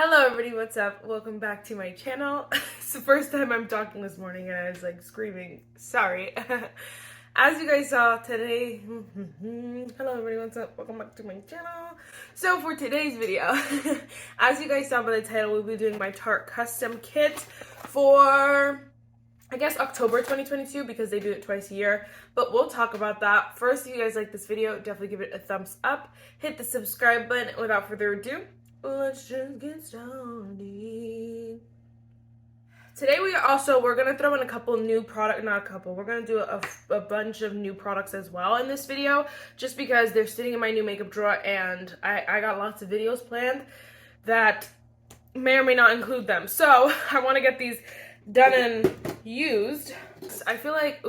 Hello everybody, what's up? Welcome back to my channel. It's the first time I'm talking this morning and I was like screaming, sorry. As you guys saw today, hello everybody, what's up? Welcome back to my channel. So for today's video, as you guys saw by the title, we'll be doing my Tarte custom kit for, I guess, October 2022 because they do it twice a year, but we'll talk about that. First, if you guys like this video, definitely give it a thumbs up, hit the subscribe button. Without further ado, let's just get started. Today we're gonna throw in a couple new we're gonna do a bunch of new products as well in this video, just because they're sitting in my new makeup drawer and I got lots of videos planned that may or may not include them. So I want to get these done and used. I feel like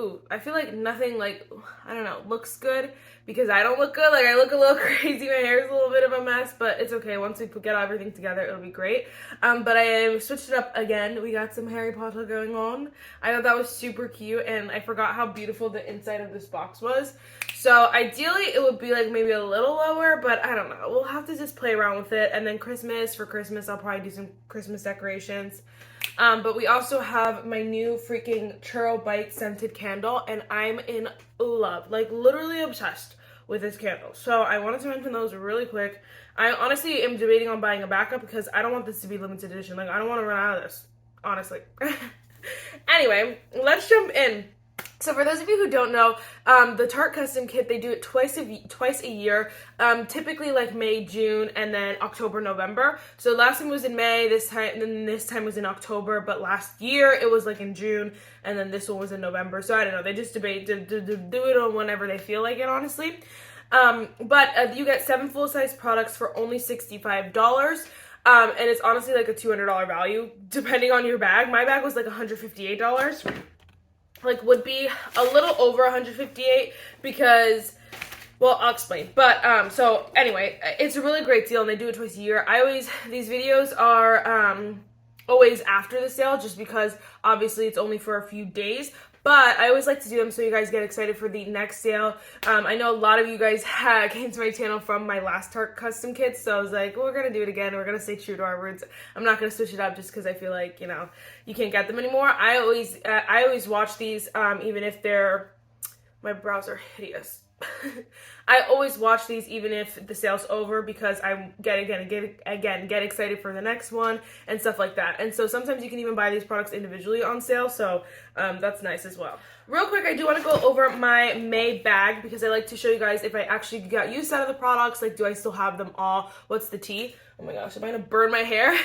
nothing, like, I don't know, looks good because I don't look good. Like, I look a little crazy. My hair is a little bit of a mess, but it's okay. Once we get everything together, it'll be great. But I switched it up again. We got some Harry Potter going on. I thought that was super cute, and I forgot how beautiful the inside of this box was. So ideally, it would be like maybe a little lower, but I don't know. We'll have to just play around with it. And then for Christmas, I'll probably do some Christmas decorations. But we also have my new freaking Churro Bite scented candle, and I'm in love, like literally obsessed with this candle. So I wanted to mention those really quick. I honestly am debating on buying a backup because I don't want this to be limited edition. Like, I don't want to run out of this, honestly. Anyway, let's jump in. So for those of you who don't know, the Tarte Custom Kit, they do it twice a year, typically like May, June, and then October, November. So last time was in May, this time was in October, but last year it was like in June, and then this one was in November. So I don't know, they just debate to do it on whenever they feel like it, honestly. But you get 7 full-size products for only $65. And it's honestly like a $200 value, depending on your bag. My bag was like $158. Like, would be a little over 158 because, well, I'll explain. But so anyway, it's a really great deal and they do it twice a year. These videos are always after the sale, just because obviously it's only for a few days. But I always like to do them so you guys get excited for the next sale. I know a lot of you guys came to my channel from my last Tarte custom kit, so I was like, well, we're going to do it again. We're going to stay true to our roots. I'm not going to switch it up just because I feel like, you know, you can't get them anymore. I always watch these, even if my brows are hideous. I always watch these even if the sale's over because I get excited for the next one and stuff like that. And so sometimes you can even buy these products individually on sale, so that's nice as well. Real quick, I do want to go over my May bag because I like to show you guys if I actually got use out of the products. Like, do I still have them all? What's the tea? Oh my gosh, am I gonna burn my hair?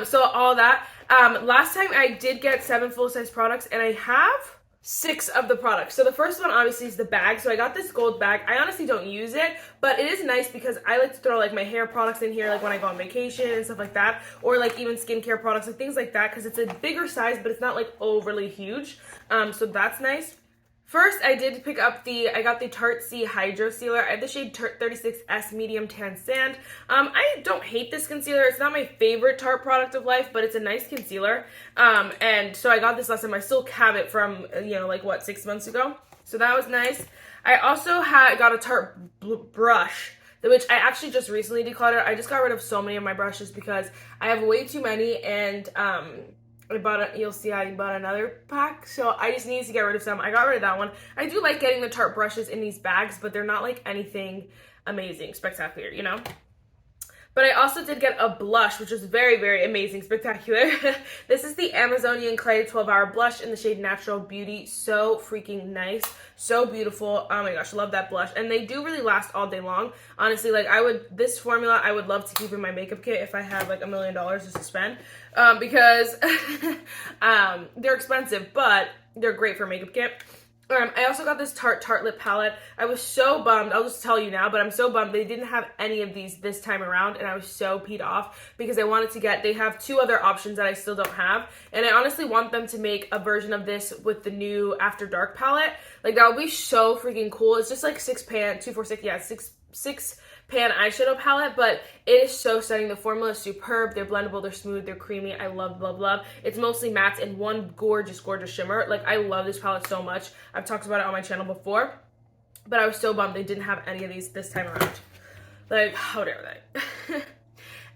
So all that. Last time I did get 7 full-size products and I have 6 of the products. So the first one obviously is the bag. So I got this gold bag. I honestly don't use it, but it is nice because I like to throw like my hair products in here, like when I go on vacation and stuff like that, or like even skincare products and things like that, because it's a bigger size, but it's not like overly huge. So that's nice. First, I did pick up I got the Tarte C Hydro Sealer. I have the shade 36S Medium Tan Sand. I don't hate this concealer. It's not my favorite Tarte product of life, but it's a nice concealer. And so I got this last time. I still have it from, you know, like what, 6 months ago? So that was nice. I also got a Tarte brush, which I actually just recently decluttered. I just got rid of so many of my brushes because I have way too many, and you'll see I bought another pack, so I just needed to get rid of some. I got rid of that one. I do like getting the Tarte brushes in these bags, but they're not like anything amazing, spectacular, you know? But I also did get a blush, which is very, very amazing, spectacular. This is the Amazonian Clay 12-Hour Blush in the shade Natural Beauty. So freaking nice. So beautiful. Oh my gosh, love that blush. And they do really last all day long. Honestly, like this formula, I would love to keep in my makeup kit if I had like $1 million just to spend. Because they're expensive, but they're great for a makeup kit. I also got this Tarte Lip Palette. I was so bummed. I'll just tell you now, but I'm so bummed they didn't have any of these this time around, and I was so peed off because I wanted to they have 2 other options that I still don't have, and I honestly want them to make a version of this with the new After Dark palette. Like, that would be so freaking cool. It's just like 6 pan eyeshadow palette, but it is so stunning. The formula is superb. They're blendable, they're smooth, they're creamy. I love, love, love. It's mostly mattes and one gorgeous, gorgeous shimmer. Like, I love this palette so much. I've talked about it on my channel before, but I was so bummed they didn't have any of these this time around. Like, how dare they?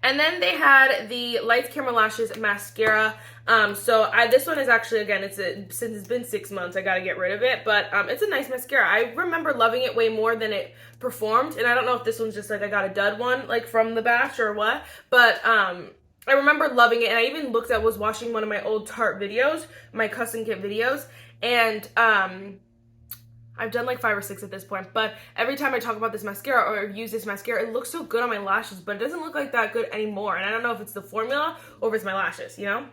And then they had the Lights Camera Lashes mascara. This one is actually, again, since it's been 6 months, I gotta get rid of it, but it's a nice mascara. I remember loving it way more than it performed, and I don't know if this one's just like I got a dud one, like from the batch or what, but I remember loving it, and I even was watching one of my old Tarte videos, my custom kit videos, and I've done like 5 or 6 at this point, but every time I talk about this mascara or use this mascara, it looks so good on my lashes, but it doesn't look like that good anymore, and I don't know if it's the formula or if it's my lashes, you know?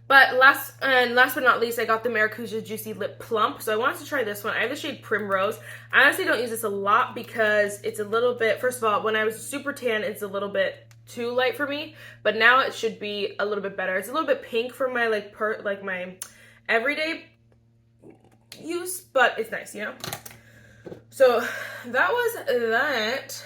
But last but not least, I got the Maracuja Juicy Lip Plump. So I wanted to try this one. I have the shade Primrose. I honestly don't use this a lot because it's a little bit, first of all, when I was super tan, it's a little bit too light for me. But now it should be a little bit better. It's a little bit pink for my my everyday use, but it's nice, you know? So that was that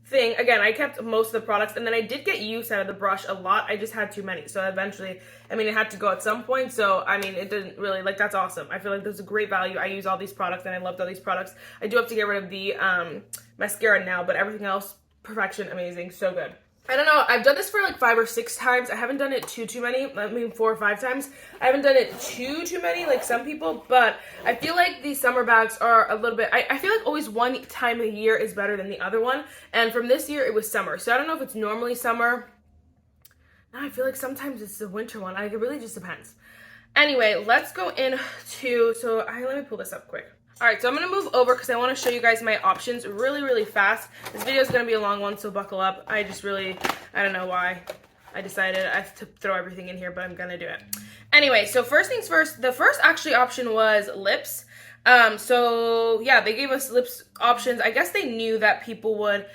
thing. Again, I kept most of the products, and then I did get use out of the brush a lot. I just had too many, so eventually, I mean, it had to go at some point, so I mean, it didn't really, like, that's awesome. I feel like there's a great value. I use all these products, and I loved all these products. I do have to get rid of the mascara now, but everything else, perfection, amazing, so good. I don't know, I've done this for like 5 or 6 times. I haven't done it too many, I mean 4 or 5 times. I haven't done it too many like some people, but I feel like these summer bags are a little bit, I feel like always one time a year is better than the other one. And from this year, it was summer. So I don't know if it's normally summer. Now I feel like sometimes it's the winter one. Like, it really just depends. Anyway, let's go into, let me pull this up quick. Alright, so I'm going to move over because I want to show you guys my options really fast. This video is going to be a long one, so buckle up. I don't know why I decided I have to throw everything in here, but I'm going to do it. Anyway, so first things first, the first actually option was lips. Yeah, they gave us lips options. I guess they knew that people would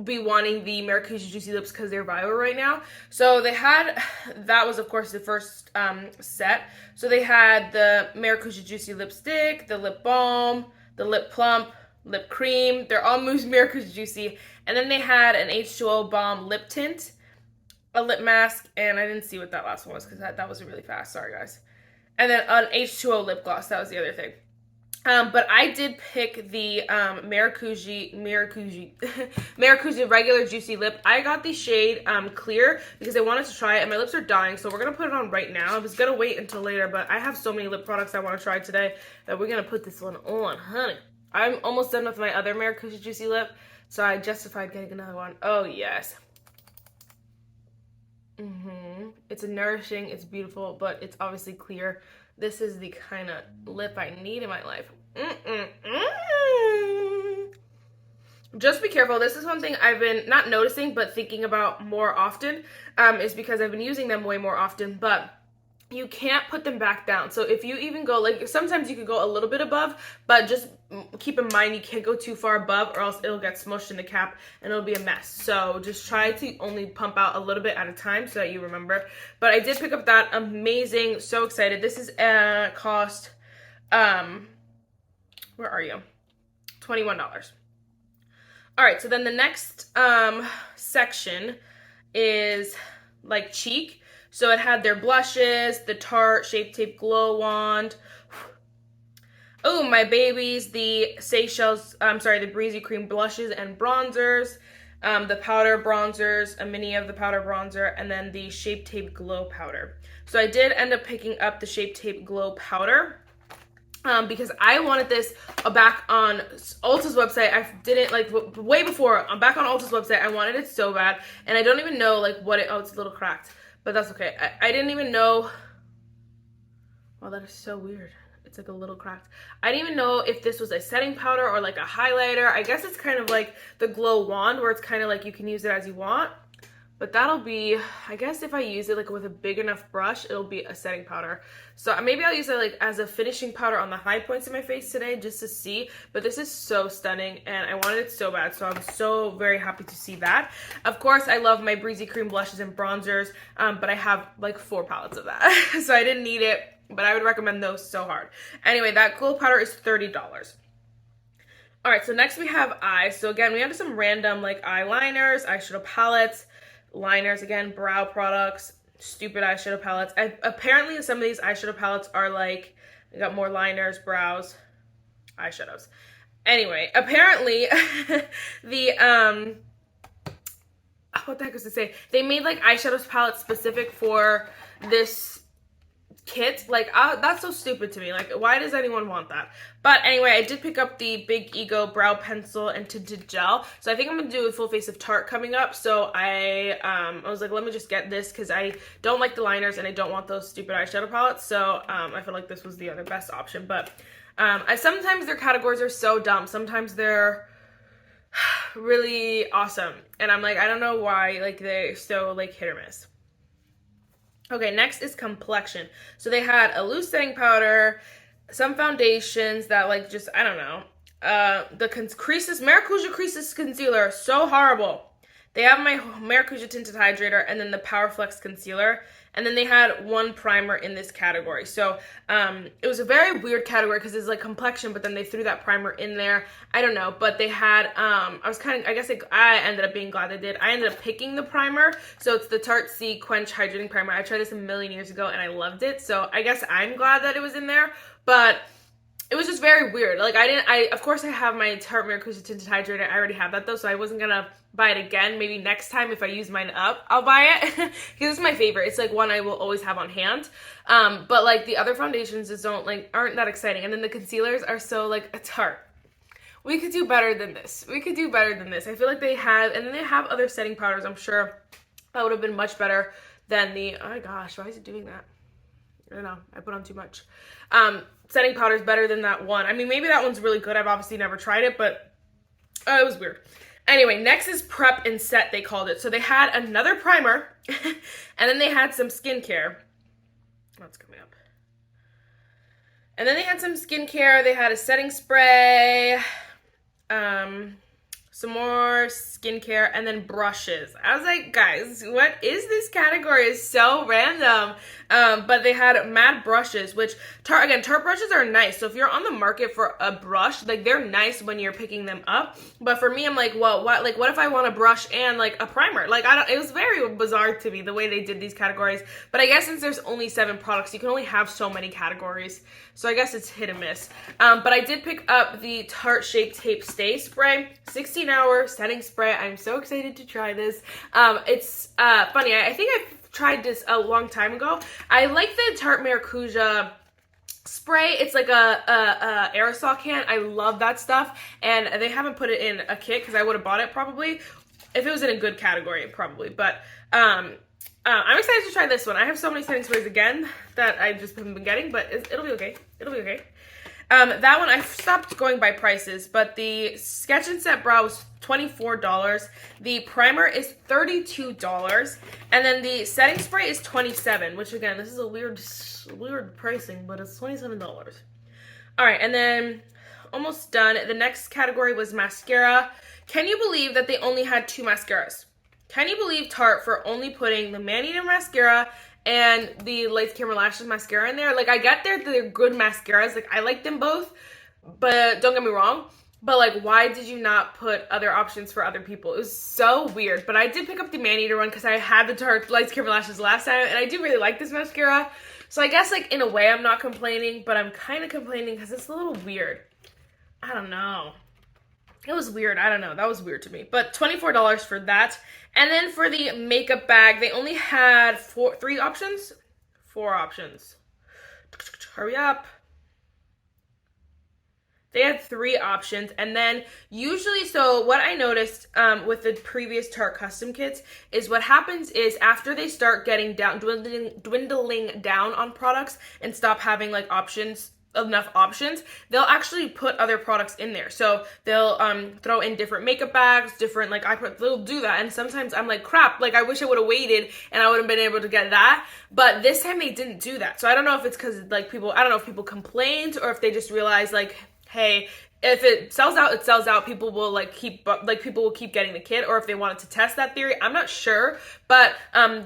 be wanting the Maracuja Juicy Lips because they're viral right now. So they had, that was of course the first set. So they had the Maracuja Juicy Lipstick, the lip balm, the lip plump, lip cream. They're all Maracuja Juicy. And then they had an H2O balm lip tint, a lip mask, and I didn't see what that last one was because that was really fast. Sorry guys. And then an H2O lip gloss. That was the other thing. But I did pick the Maracuja regular juicy lip. I got the shade clear because I wanted to try it, and my lips are dying, so we're gonna put it on right now. I was gonna wait until later, but I have so many lip products I want to try today that we're gonna put this one on, honey. I'm almost done with my other Maracuja juicy lip, so I justified getting another one. Oh yes. It's nourishing, it's beautiful, but it's obviously clear. This is the kind of lip I need in my life. Just be careful. This is one thing I've been not noticing, but thinking about more often, is because I've been using them way more often, but you can't put them back down. So if you even go, like, sometimes you could go a little bit above, but just keep in mind you can't go too far above or else it'll get smushed in the cap and it'll be a mess. So just try to only pump out a little bit at a time so that you remember. But I did pick up that amazing, so excited. This is cost, where are you? $21. All right, so then the next section is like cheek. So it had their blushes, the Tarte Shape Tape Glow Wand. Oh, my babies, the the Breezy Cream blushes and bronzers, the powder bronzers, a mini of the powder bronzer, and then the Shape Tape Glow Powder. So I did end up picking up the Shape Tape Glow Powder because I wanted this back on Ulta's website. I didn't, like, way before, I'm back on Ulta's website. I wanted it so bad, and I don't even know, like, what it, oh, it's a little cracked. But that's okay. I didn't even know. Wow, that is so weird. It's like a little cracked. I didn't even know if this was a setting powder or like a highlighter. I guess it's kind of like the Glow Wand where it's kind of like you can use it as you want. But that'll be, I guess if I use it like with a big enough brush, it'll be a setting powder. So maybe I'll use it like as a finishing powder on the high points of my face today just to see. But this is so stunning and I wanted it so bad. So I'm so very happy to see that. Of course, I love my Breezy Cream blushes and bronzers, but I have like 4 palettes of that. So I didn't need it, but I would recommend those so hard. Anyway, that glow powder is $30. All right, so next we have eyes. So again, we have some random like eyeliners, eyeshadow palettes, liners, again, brow products, stupid eyeshadow palettes. Apparently some of these eyeshadow palettes are like, I got more liners, brows, eyeshadows. Anyway, apparently the what the heck was to say? They made like eyeshadow palettes specific for this kit. Like, that's so stupid to me. Like, why does anyone want that? But anyway, I did pick up the Big Ego brow pencil and tinted gel. So I think I'm gonna do a full face of Tarte coming up. So I was like, let me just get this because I don't like the liners and I don't want those stupid eyeshadow palettes. So I feel like this was the other best option. But sometimes their categories are so dumb. Sometimes they're really awesome. And I'm like, I don't know why, like, they're so like hit or miss. Okay, next is complexion. So they had a loose setting powder, some foundations that like just, I don't know. The creases, Maracuja creases concealer, so horrible. They have my Maracuja tinted hydrator and then the Power Flex concealer. And then they had one primer in this category. So it was a very weird category because it's like complexion, but then they threw that primer in there. I don't know, but they had, I ended up being glad they did. I ended up picking the primer. So it's the Tarte Quench Hydrating Primer. I tried this a million years ago and I loved it. So I guess I'm glad that it was in there, but it was just very weird. Like, of course I have my Tarte Maracuja Tinted Hydrator. I already have that though, so I wasn't gonna buy it again. Maybe next time if I use mine up, I'll buy it. Because it's my favorite. It's like one I will always have on hand. But like the other foundations just aren't that exciting. And then the concealers are so like a Tarte. We could do better than this. We could do better than this. I feel like they have, and then they have other setting powders. I'm sure that would have been much better than the, oh my gosh, why is it doing that? I don't know, I put on too much. Setting powder is better than that one. I mean, maybe that one's really good. I've obviously never tried it, but it was weird. Anyway, next is prep and set, they called it. So they had another primer, and then they had some skincare. Oh, it's coming up. And then they had some skincare. They had a setting spray, some more skincare, and then brushes. I was like, guys, what is this category? It's so random. But they had matte brushes, which Tarte brushes are nice. So if you're on the market for a brush, like they're nice when you're picking them up. But for me, I'm like, well, what if I want a brush and like a primer? Like, it was very bizarre to me the way they did these categories. But I guess since there's only 7 products, you can only have so many categories. So I guess it's hit and miss. But I did pick up the Tarte Shape Tape Stay Spray, 16-hour setting spray. I'm so excited to try this. It's funny. I think I've tried this a long time ago. I like the Tarte Maracuja spray. It's like a aerosol can. I love that stuff. And they haven't put it in a kit because I would have bought it probably. If it was in a good category, probably. But I'm excited to try this one. I have so many setting sprays again that I just haven't been getting, but it'll be okay. It'll be okay. That one, I stopped going by prices, but the Sketch and Set Brow was $24. The primer is $32. And then the setting spray is $27, which again, this is a weird pricing, but it's $27. All right, and then almost done. The next category was mascara. Can you believe that they only had 2 mascaras? Can you believe Tarte for only putting the Maneater mascara and the Lights Camera Lashes mascara in there? Like, I get they're good mascaras. Like, I like them both, but don't get me wrong. But, like, why did you not put other options for other people? It was so weird. But I did pick up the Maneater one because I had the Tarte Lights Camera Lashes last time, and I do really like this mascara. So I guess, like, in a way, I'm not complaining, but I'm kind of complaining because it's a little weird. I don't know. It was weird. I don't know. That was weird to me. But $24 for that. And then for the makeup bag, they only had 4 options. Hurry up. They had 3 options. And then usually, so what I noticed with the previous Tarte custom kits is what happens is after they start getting down, dwindling down on products and stop having like enough options, they'll actually put other products in there. So they'll throw in different makeup bags, different they'll do that. And sometimes I'm like, crap, like I wish I would have waited and I would have been able to get that. But this time they didn't do that. So I don't know if it's because like I don't know if people complained or if they just realized like, hey, if it sells out, it sells out. People will people will keep getting the kit, or if they wanted to test that theory, I'm not sure. But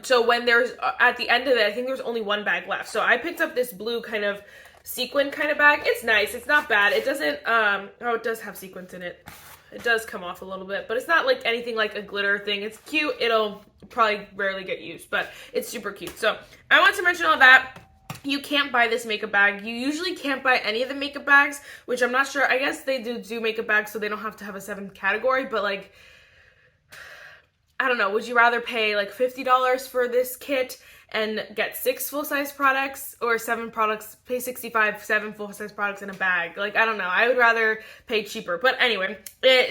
so when there's at the end of it, I think there's only 1 bag left. So I picked up this blue kind of sequin kind of bag. It's nice. It's not bad. It doesn't, oh, it does have sequins in it. It does come off a little bit, but it's not like anything like a glitter thing. It's cute. It'll probably rarely get used, but it's super cute. So I want to mention all that. You can't buy this makeup bag. You usually can't buy any of the makeup bags, which I'm not sure. I guess they do makeup bags so they don't have to have a 7th category, but like, I don't know, would you rather pay like $50 for this kit and get 6 full-size products, or 7 products, pay $65, 7 full-size products in a bag? Like, I don't know. I would rather pay cheaper. But anyway,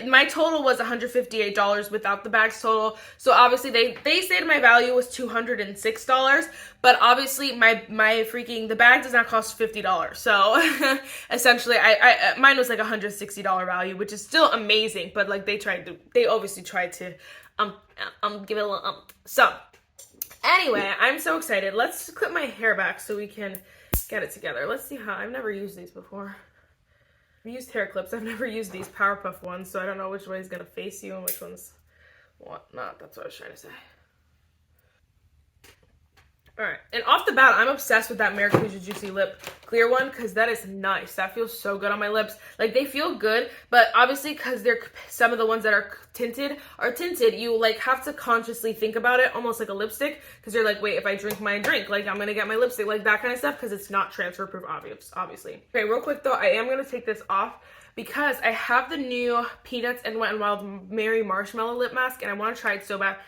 my total was $158 without the bags total. So obviously they said my value was $206, but obviously my freaking, the bag does not cost $50. So essentially mine was like $160 value, which is still amazing, but like they obviously tried to give it a little so anyway, I'm so excited. Let's clip my hair back so we can get it together. Let's see how, I've never used these before. I've used hair clips. I've never used these Powerpuff ones, so I don't know which way is going to face you and which one's what not. That's what I was trying to say. Alright, and off the bat, I'm obsessed with that Maracuja Juicy Lip clear one because that is nice. That feels so good on my lips. Like, they feel good, but obviously because they're some of the ones that are tinted, you like have to consciously think about it, almost like a lipstick, because you're like, wait, if I drink my drink, like I'm going to get my lipstick, like that kind of stuff, because it's not transfer proof, obviously. Okay, real quick though, I am going to take this off because I have the new Peanuts and Wet n Wild Mary Marshmallow Lip Mask, and I want to try it so bad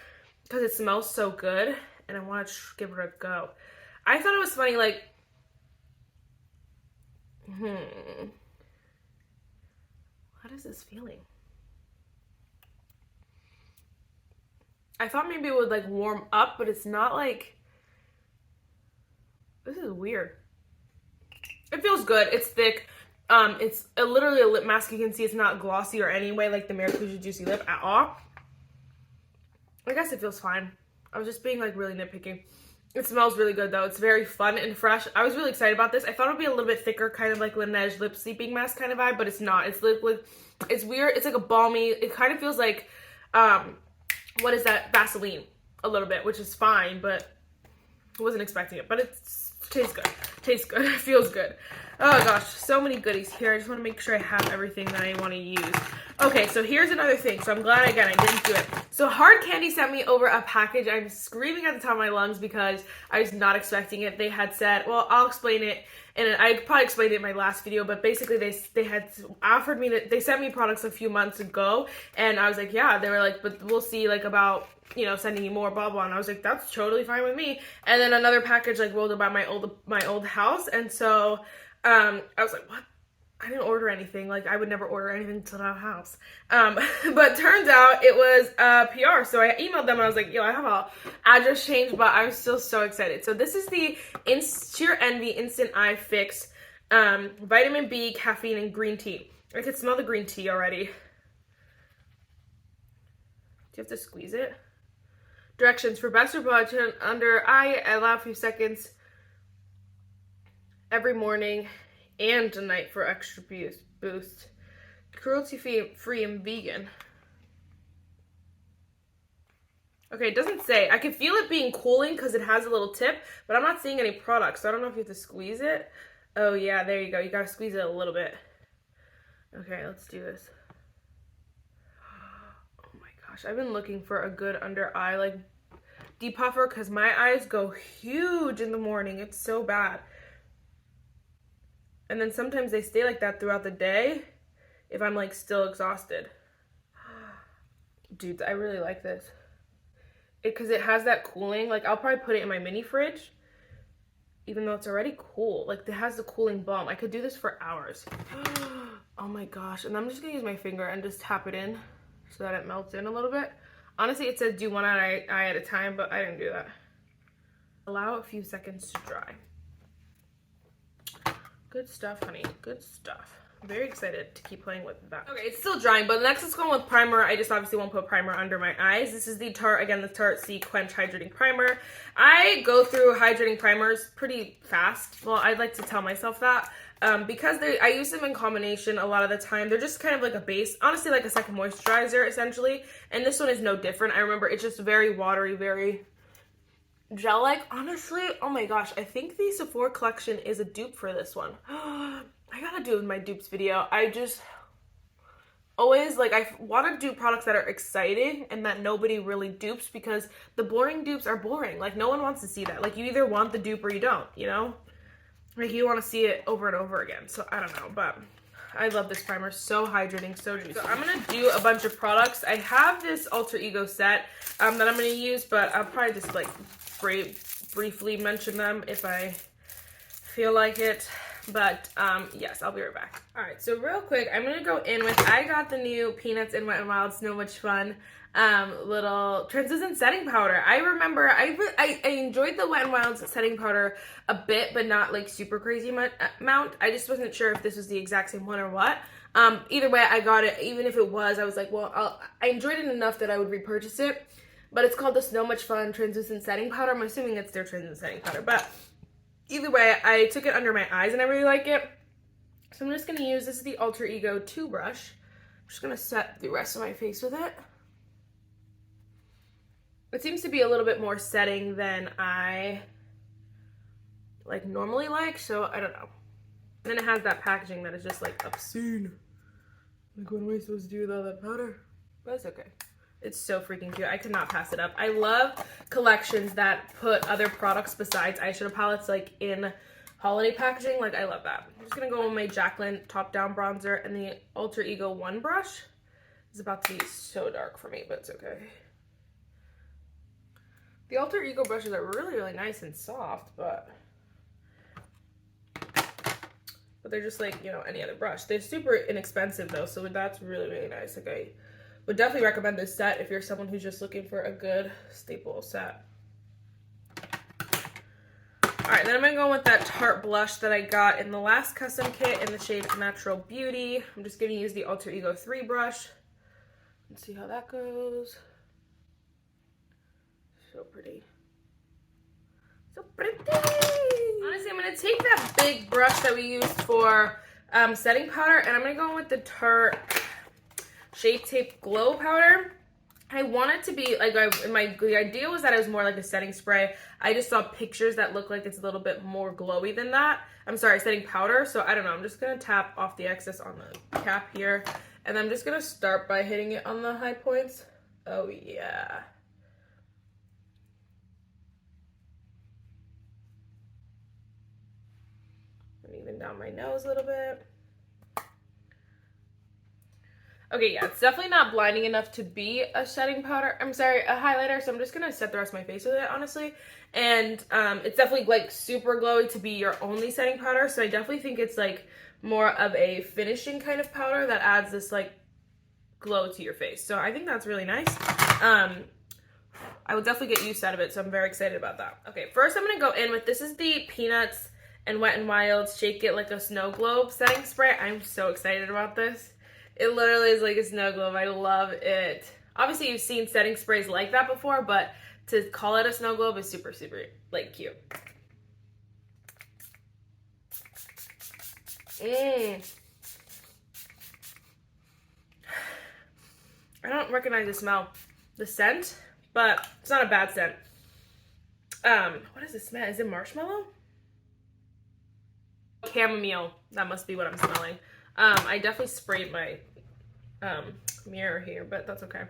because it smells so good. And I want to give it a go. I thought it was funny, like, what is this feeling? I thought maybe it would, like, warm up, but it's not, like, this is weird. It feels good. It's thick. It's literally a lip mask. You can see it's not glossy or any way like the Maracuja Juicy Lip at all. I guess it feels fine. I was just being like really nitpicky. It smells really good though. It's very fun and fresh. I was really excited about this. I thought it would be a little bit thicker, kind of like Laneige lip sleeping mask kind of vibe, but it's not. It's liquid. It's weird. It's like a balmy. It kind of feels like, what is that? Vaseline a little bit, which is fine, but I wasn't expecting it. But it tastes good. Tastes good. It feels good. Oh gosh, so many goodies here. I just want to make sure I have everything that I want to use. Okay, so here's another thing. So I'm glad, again, I didn't do it. So Hard Candy sent me over a package. I'm screaming at the top of my lungs because I was not expecting it. They had said, well, I'll explain it, and I probably explained it in my last video, but basically they had offered me that they sent me products a few months ago, and I was like, yeah. They were like, but we'll see, like, about, you know, sending you more, blah blah. And I was like, that's totally fine with me. And then another package like rolled about my old house, and so I was like, what? I didn't order anything. Like, I would never order anything to that house. But turns out it was PR. So I emailed them and I was like, yo, I have a address change, but I'm still so excited. So this is the Sheer Envy Instant Eye Fix Vitamin B, Caffeine, and Green Tea. I can smell the green tea already. Do you have to squeeze it? Directions: for best absorption under eye, allow a few seconds every morning and a night for extra boost. Cruelty-free and vegan. Okay, it doesn't say. I can feel it being cooling because it has a little tip, but I'm not seeing any products, so I don't know if you have to squeeze it. Oh yeah, there you go. You gotta squeeze it a little bit. Okay, let's do this. Oh my gosh, I've been looking for a good under eye like depuffer because my eyes go huge in the morning. It's so bad. And then sometimes they stay like that throughout the day if I'm like still exhausted. Dude, I really like this. Because it has that cooling. Like, I'll probably put it in my mini fridge, even though it's already cool. Like, it has the cooling balm. I could do this for hours. Oh my gosh. And I'm just gonna use my finger and just tap it in so that it melts in a little bit. Honestly, it said do one eye at a time, but I didn't do that. Allow a few seconds to dry. Good stuff, honey. Good stuff. I'm very excited to keep playing with that. Okay, it's still drying, but next let's go with primer. I just obviously won't put primer under my eyes. This is the Tarte, again, the Tarte Quench Hydrating Primer. I go through hydrating primers pretty fast. Well, I'd like to tell myself that. Because I use them in combination a lot of the time. They're just kind of like a base, honestly like a second moisturizer essentially. And this one is no different. I remember it's just very watery, very gel-like. Honestly, oh my gosh, I think the Sephora collection is a dupe for this one. I gotta do my dupes video. I just always, like, I want to do products that are exciting and that nobody really dupes, because the boring dupes are boring. Like, no one wants to see that. Like, you either want the dupe or you don't, you know? Like, you want to see it over and over again. So, I don't know, but I love this primer. So hydrating, so juicy. So I'm going to do a bunch of products. I have this Alter Ego set that I'm going to use, but I'll probably just like briefly mention them if I feel like it. But yes, I'll be right back. All right, so real quick, I'm going to go in with, I got the new Peanuts and Wet n Wild So Much Fun little translucent setting powder. I remember I enjoyed the Wet n Wild setting powder a bit, but not like super crazy amount. I just wasn't sure if this was the exact same one or what. Either way, I got it. Even if it was, I was like, well, I enjoyed it enough that I would repurchase it. But it's called the So Much Fun translucent setting powder. I'm assuming it's their translucent setting powder, but either way, I took it under my eyes and I really like it. So I'm just going to use, this is the Alter Ego 2 brush. I'm just going to set the rest of my face with it. It seems to be a little bit more setting than I like normally like, so I don't know. And then it has that packaging that is just like obscene. Like, what am I supposed to do with all that powder? But it's okay. It's so freaking cute. I could not pass it up. I love collections that put other products besides eyeshadow palettes like in holiday packaging. Like, I love that. I'm just gonna go with my Jaclyn Top Down Bronzer and the Alter Ego 1 brush. It's about to be so dark for me, but it's okay. The Alter Ego brushes are really, really nice and soft, but they're just like, you know, any other brush. They're super inexpensive though, so that's really, really nice. Like, I would definitely recommend this set if you're someone who's just looking for a good staple set. Alright, then I'm going to go with that Tarte blush that I got in the last custom kit in the shade Natural Beauty. I'm just going to use the Alter Ego 3 brush and see how that goes. So pretty. So pretty! Honestly, I'm going to take that big brush that we used for setting powder, and I'm going to go with the Tarte Shape Tape Glow Powder. I want it to be, like, the idea was that it was more like a setting spray. I just saw pictures that look like it's a little bit more glowy than that. I'm sorry, setting powder. So I don't know. I'm just going to tap off the excess on the cap here. And I'm just going to start by hitting it on the high points. Oh, yeah. And even down my nose a little bit. Okay, yeah, it's definitely not blinding enough to be a setting powder. I'm sorry, a highlighter. So I'm just gonna set the rest of my face with it, honestly. And it's definitely like super glowy to be your only setting powder. So I definitely think it's like more of a finishing kind of powder that adds this like glow to your face. So I think that's really nice. I will definitely get used out of it. So I'm very excited about that. Okay, first I'm gonna go in with, this is the Peanuts and Wet n Wild Shake It Like a Snow Globe setting spray. I'm so excited about this. It literally is like a snow globe. I love it. Obviously, you've seen setting sprays like that before, but to call it a snow globe is super, super, like, cute. I don't recognize the smell. The scent, but it's not a bad scent. What is the smell? Is it marshmallow? Chamomile. That must be what I'm smelling. I definitely sprayed my mirror here, but that's okay.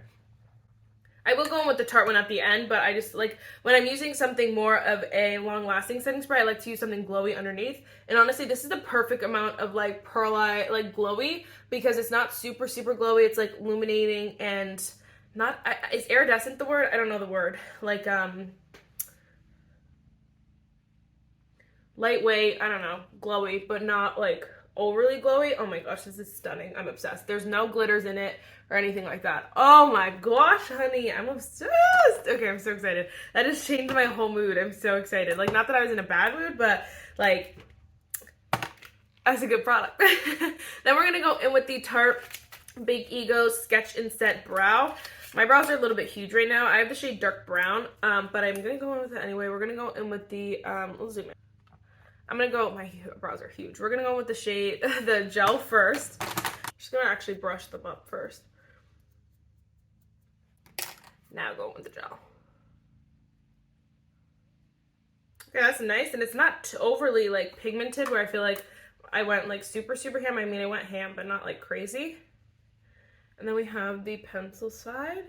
I will go in with the Tarte one at the end, but I just like, when I'm using something more of a long-lasting setting spray, I like to use something glowy underneath. And honestly, this is the perfect amount of like pearl eye, like glowy, because it's not super, super glowy. It's like illuminating and not, is iridescent the word? I don't know the word. Like, lightweight, I don't know, glowy, but not like overly glowy. Oh my gosh, this is stunning. I'm obsessed. There's no glitters in it or anything like that. Oh my gosh, honey, I'm obsessed. Okay, I'm so excited. That just changed my whole mood. I'm so excited. Like, not that I was in a bad mood, but like, that's a good product. Then we're gonna go in with the Tarte Big Ego Sketch and Set Brow. My brows are a little bit huge right now. I have the shade Dark Brown, but I'm gonna go in with it anyway. We're gonna go in with the, let's zoom in. I'm gonna go, my brows are huge. We're gonna go with the shade, the gel first. I'm just gonna actually brush them up first. Now go with the gel. Okay, that's nice, and it's not overly like pigmented where I feel like I went like super, super ham. I mean, I went ham, but not like crazy. And then we have the pencil side.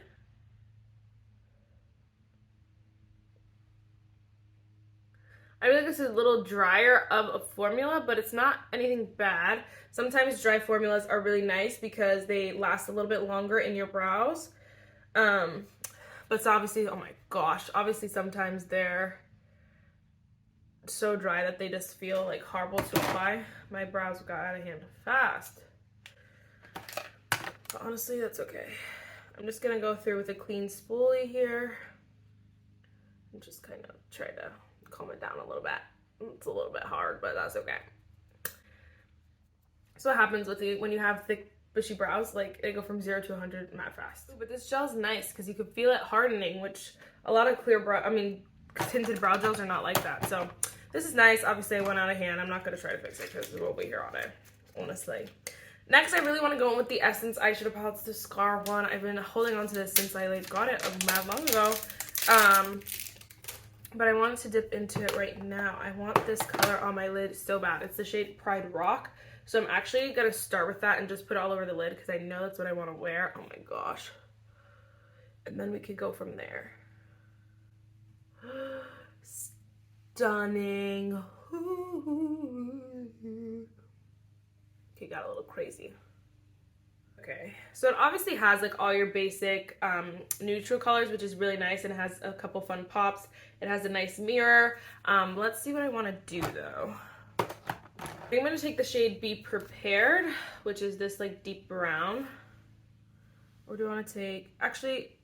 I feel like this is a little drier of a formula, but it's not anything bad. Sometimes dry formulas are really nice because they last a little bit longer in your brows. But it's obviously, oh my gosh, obviously sometimes they're so dry that they just feel like horrible to apply. My brows got out of hand fast. But honestly, that's okay. I'm just gonna go through with a clean spoolie here and just kind of try to calm it down a little bit. It's a little bit hard, but that's okay. So what happens with you when you have thick, bushy brows, like they go from 0 to 100 mad fast. But this gel's nice because you can feel it hardening, which a lot of tinted brow gels are not like that. So this is nice. Obviously I went out of hand. I'm not gonna try to fix it because we'll be here all day, honestly. Next, I really want to go in with the Essence eyeshadow palette. It's the Scar one. I've been holding on to this since I got it mad long ago. But I wanted to dip into it right now. I want this color on my lid so bad. It's the shade Pride Rock. So I'm actually going to start with that and just put it all over the lid because I know that's what I want to wear. Oh my gosh. And then we could go from there. Stunning. Okay, got a little crazy. Okay, so it obviously has like all your basic neutral colors, which is really nice, and it has a couple fun pops. It has a nice mirror. Let's see what I want to do though. I'm going to take the shade Be Prepared, which is this like deep brown. Or do I want to take, actually,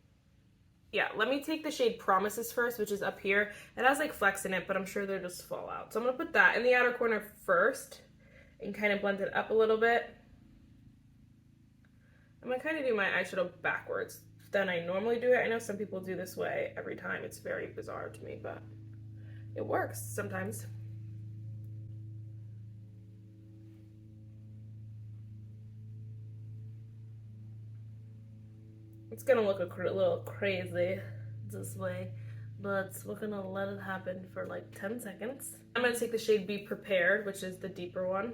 yeah, let me take the shade Promises first, which is up here. It has like flecks in it, but I'm sure they'll just fall out. So I'm going to put that in the outer corner first and kind of blend it up a little bit. I'm going to kind of do my eyeshadow backwards than I normally do it. I know some people do this way every time. It's very bizarre to me, but it works sometimes. It's going to look a little crazy this way, but we're going to let it happen for like 10 seconds. I'm going to take the shade Be Prepared, which is the deeper one.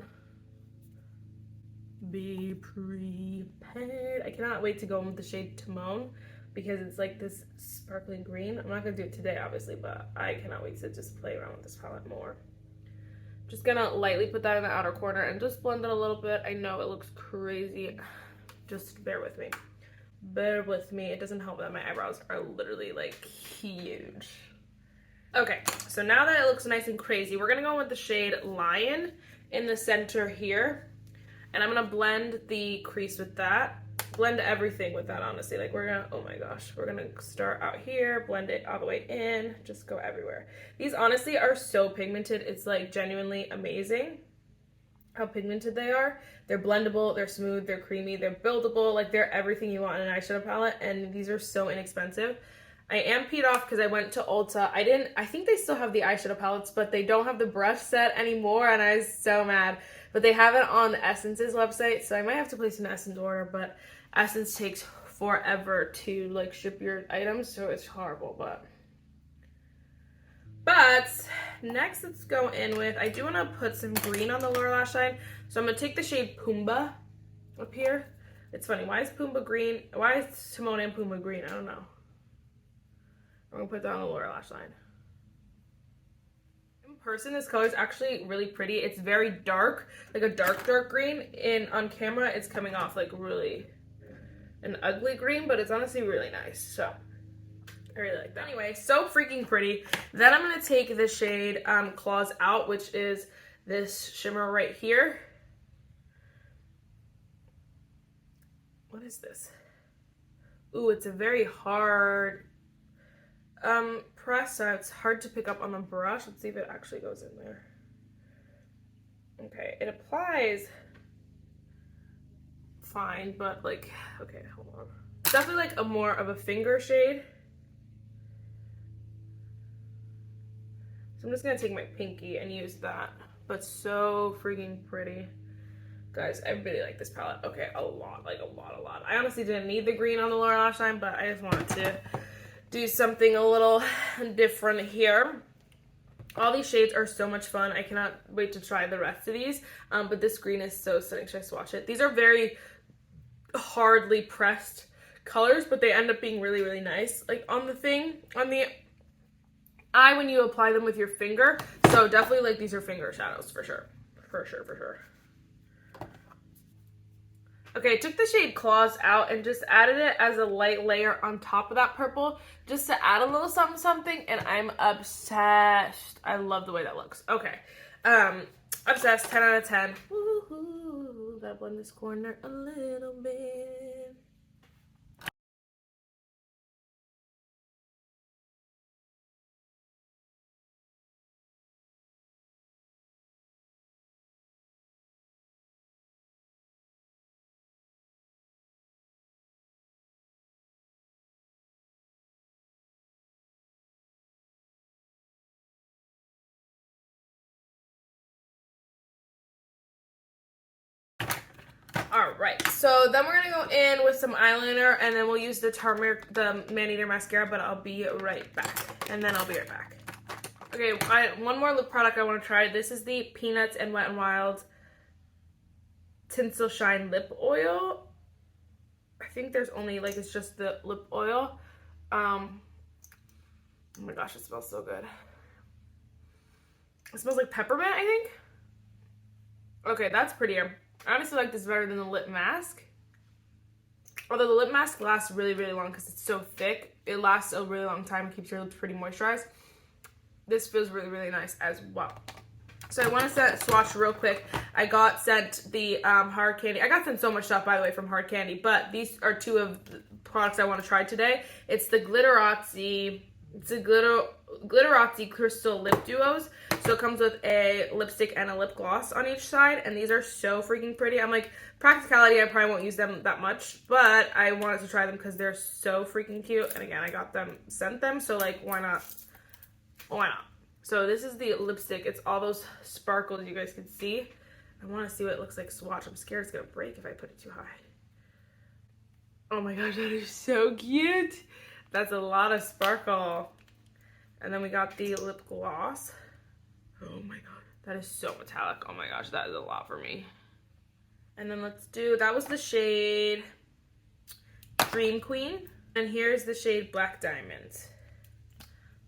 Be prepared. I cannot wait to go in with the shade Timon because it's like this sparkling green. I'm not going to do it today, obviously, but I cannot wait to just play around with this palette more. Just going to lightly put that in the outer corner and just blend it a little bit. I know it looks crazy. Just bear with me. Bear with me. It doesn't help that my eyebrows are literally like huge. Okay, so now that it looks nice and crazy, we're gonna go with the shade Lion in the center here. And I'm gonna blend the crease with that. Blend everything with that, honestly. Like we're gonna, oh my gosh, we're gonna start out here, blend it all the way in, just go everywhere. These honestly are so pigmented. It's like genuinely amazing how pigmented they are. They're blendable, they're smooth, they're creamy, they're buildable, like they're everything you want in an eyeshadow palette, and these are so inexpensive. I am peed off because I went to Ulta. I think they still have the eyeshadow palettes, but they don't have the brush set anymore, and I was so mad. But they have it on Essence's website, so I might have to place an Essence order, but Essence takes forever to like ship your items, so it's horrible, but next let's go in with, I do want to put some green on the lower lash line, so I'm going to take the shade Pumbaa up here. It's funny, why is Pumbaa green? Why is Timon and Pumbaa green? I don't know. I'm going to put that on the lower lash line. In person, this color is actually really pretty. It's very dark, like a dark green, and on camera it's coming off like really an ugly green, but it's honestly really nice, so I really like that. Anyway, so freaking pretty. Then I'm going to take the shade Claws Out, which is this shimmer right here. What is this? Ooh, it's a very hard press, so it's hard to pick up on the brush. Let's see if it actually goes in there. Okay, it applies fine, but like, okay, hold on. It's definitely like a more of a finger shade. So I'm just gonna take my pinky and use that, but so freaking pretty. Guys, I really like this palette. Okay, a lot. I honestly didn't need the green on the lower lash line, but I just wanted to do something a little different here. All these shades are so much fun. I cannot wait to try the rest of these, but this green is so stunning. Should I swatch it? These are very hardly pressed colors, but they end up being really, really nice. Like on the eye when you apply them with your finger. So definitely like these are finger shadows for sure. For sure. Okay, I took the shade Claws out and just added it as a light layer on top of that purple just to add a little something, and I'm obsessed. I love the way that looks. Okay. Obsessed, 10 out of 10. Woohoo! Gotta blend this corner a little bit. Alright, so then we're gonna go in with some eyeliner, and then we'll use the the Maneater mascara, but I'll be right back. And then I'll be right back. Okay, one more lip product I want to try. This is the Peanuts and Wet n Wild Tinsel Shine Lip Oil. I think there's only, like, it's just the lip oil. Oh my gosh, it smells so good. It smells like peppermint, I think. Okay, that's prettier. I honestly like this better than the lip mask. Although the lip mask lasts really, really long because it's so thick. It lasts a really long time and keeps your lips pretty moisturized. This feels really, really nice as well. So I want to swatch real quick. I got sent the Hard Candy. I got sent so much stuff, by the way, from Hard Candy. But these are two of the products I want to try today. It's the Glitterazzi. It's a Glitterazzi Crystal Lip Duos. So it comes with a lipstick and a lip gloss on each side. And these are so freaking pretty. I'm like, practicality, I probably won't use them that much. But I wanted to try them because they're so freaking cute. And again, I got them, sent them. So like, why not? Why not? So this is the lipstick. It's all those sparkles you guys can see. I want to see what it looks like swatch. I'm scared it's going to break if I put it too high. Oh my gosh, that is so cute. That's a lot of sparkle. And then we got the lip gloss. Oh my god, that is so metallic. Oh my gosh, that is a lot for me. And then let's do, that was the shade Dream Queen. And here's the shade Black Diamond.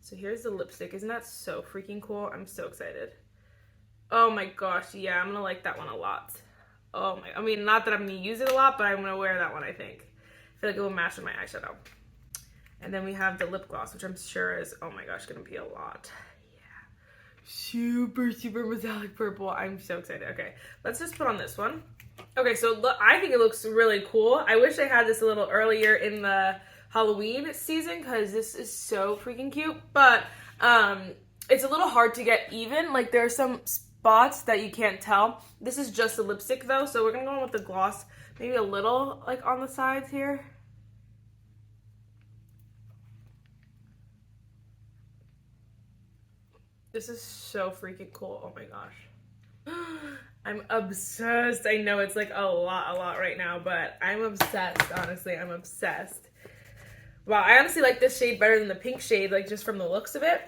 So here's the lipstick. Isn't that so freaking cool? I'm so excited. Oh my gosh, yeah, I'm gonna like that one a lot. Oh my, I mean, not that I'm gonna use it a lot, but I'm gonna wear that one, I think. I feel like it will match with my eyeshadow. And then we have the lip gloss, which I'm sure is, oh my gosh, gonna be a lot. Super, super metallic purple. I'm so excited. Okay, let's just put on this one. Okay, so look, I think it looks really cool. I wish I had this a little earlier in the Halloween season because this is so freaking cute. But it's a little hard to get even. Like, there are some spots that you can't tell. This is just a lipstick though, so we're gonna go in with the gloss. Maybe a little like on the sides here. This is so freaking cool. Oh my gosh. I'm obsessed. I know it's like a lot right now, but I'm obsessed. Honestly, I'm obsessed. Wow, I honestly like this shade better than the pink shade, like just from the looks of it.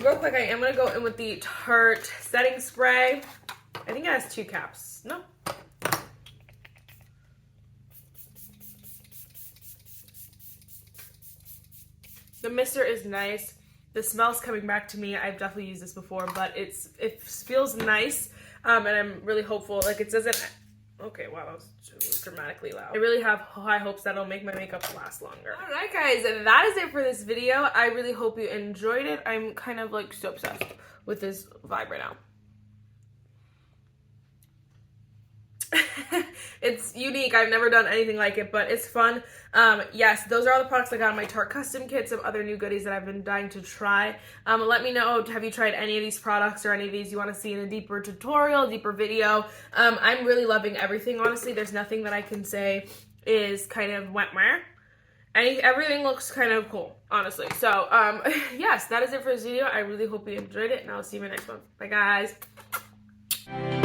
Real quick, I am going to go in with the Tarte setting spray. I think it has 2 caps. No. The mister is nice. The smell's coming back to me. I've definitely used this before, but it feels nice, and I'm really hopeful. Like, it doesn't... Okay, wow, that was dramatically loud. I really have high hopes that it'll make my makeup last longer. Alright guys, that is it for this video. I really hope you enjoyed it. I'm kind of like so obsessed with this vibe right now. It's unique. I've never done anything like it, but it's fun. Yes, those are all the products I got in my Tarte Custom Kit, some other new goodies that I've been dying to try. Let me know, have you tried any of these products or any of these you want to see in a deeper tutorial, deeper video? I'm really loving everything, honestly. There's nothing that I can say is kind of wet-meh. Everything looks kind of cool, honestly. So, yes, that is it for this video. I really hope you enjoyed it, and I'll see you in my next one. Bye, guys.